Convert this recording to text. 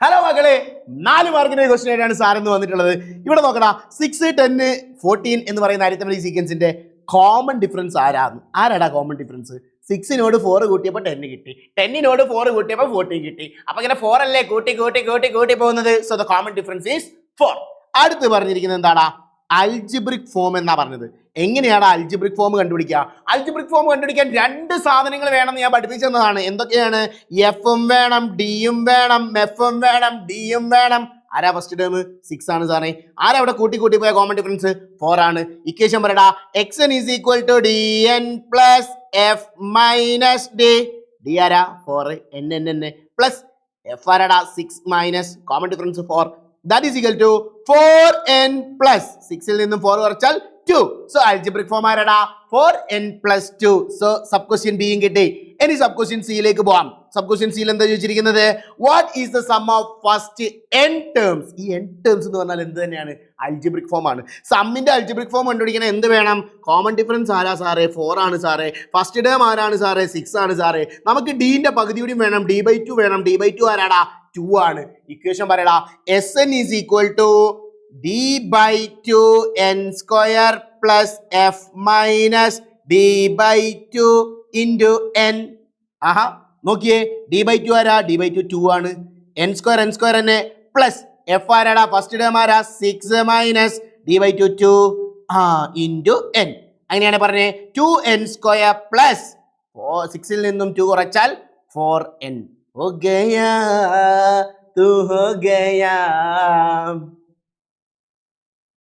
Hello മക്കളെ, 4 മാർക്കിന്റെ question ആയിട്ടാണ് സാർ എന്ന് വന്നിട്ടുള്ളത്. ഇവിടെ നോക്കടാ, 6, 10, 14 എന്ന് പറയുന്ന അരിത്തമെറ്റിക് സീക്വൻസിന്റെ കോമൺ ഡിഫറൻസ് ആരാടാ കോമൺ ഡിഫറൻസ്? 6നോട് 4 കൂട്ടിയപ്പോൾ 10 കിട്ടി, 10നോട് 4 കൂട്ടിയപ്പോൾ 14 കിട്ടി. അപ്പൊ ഇങ്ങനെ 4 അല്ലേ കൂട്ടി കൂട്ടി കൂട്ടി കൂട്ടി പോകുന്നത്. So the common difference is 4. അടുത്ത് പറഞ്ഞിരിക്കുന്നത് എന്താടാ? അൽജിബ്രിക് ഫോം എന്നാ പറഞ്ഞത്. എങ്ങനെയാണ് അൽജിബ്രിക് ഫോം കണ്ടുപിടിക്കുക? അൽജിബ്രിക് ഫോം കണ്ടുപിടിക്കാൻ 2 സാധനങ്ങൾ വേണമെന്ന് ഞാൻ പഠിപ്പിച്ചതാണ്. എന്തൊക്കെയാണ്? എഫും വേണം, ഡിയും വേണം, എഫും വേണം, ഡിയും വേണം. ആരാ ഫസ്റ്റ് ടേം? 6 ആണ് സാറേ. ആരാ അവിടെ കൂട്ടി കൂട്ടി പോയ കോമൺ ഡിഫറൻസ്? 4 ആണ്. ഇക്വേഷൻ പറയടാ. xn is equal to dn plus F minus D. D ആരാ? 4. n പ്ലസ് എഫ് ആരാടാ? 6 minus common difference 4. That is equal to 4n plus 6ൽ നിന്നും 4 കുറച്ചാൽ 2. So algebraic form ആരാടാ? 4n plus 2. So sub question B യും കിട്ടി. ഇനി sub question C യിലേക്ക് പോവാം. sub question C യിൽ എന്താ ചോദിച്ചിരിക്കുന്നത്? What is the sum of first n terms? ഈ n terms എന്ന് പറഞ്ഞാൽ എന്ത് തന്നെയാണ്? algebraic form ആണ്. സമ്മിന്റെ algebraic form കണ്ടുപിടിക്കണം എന്ത് വേണം? കോമൺ ഡിഫറൻസ് ആരാ സാറേ? 4 ആണ് സാറേ. ഫസ്റ്റ് ടേം ആരാണ് സാറേ? 6 ആണ് സാറേ. നമുക്ക് d ന്റെ പകുതി കൂടി വേണം, d/2 വേണം. d/2 ആരാടാ? 2 ആണ്. ഇക്വേഷൻ പറയടാ. Sn is equal to d/2 n square plus F minus d/2 into n. ആഹാ നോക്കിയേ, d/2 ആരാ? d/2 2 ആണ്. n സ്ക്വയർ തന്നെ പ്ലസ് എഫ് ആരാടാ? ഫസ്റ്റ് ടേം ആരാ? 6 മൈനസ് d/2 2 ഇൻറ്റു n. അങ്ങനെയാണ് പറഞ്ഞേ. 2n സ്ക്വയർ പ്ലസ് 6ൽ നിന്നും 2 കുറച്ചാൽ 4n. हो गया तू हो गया.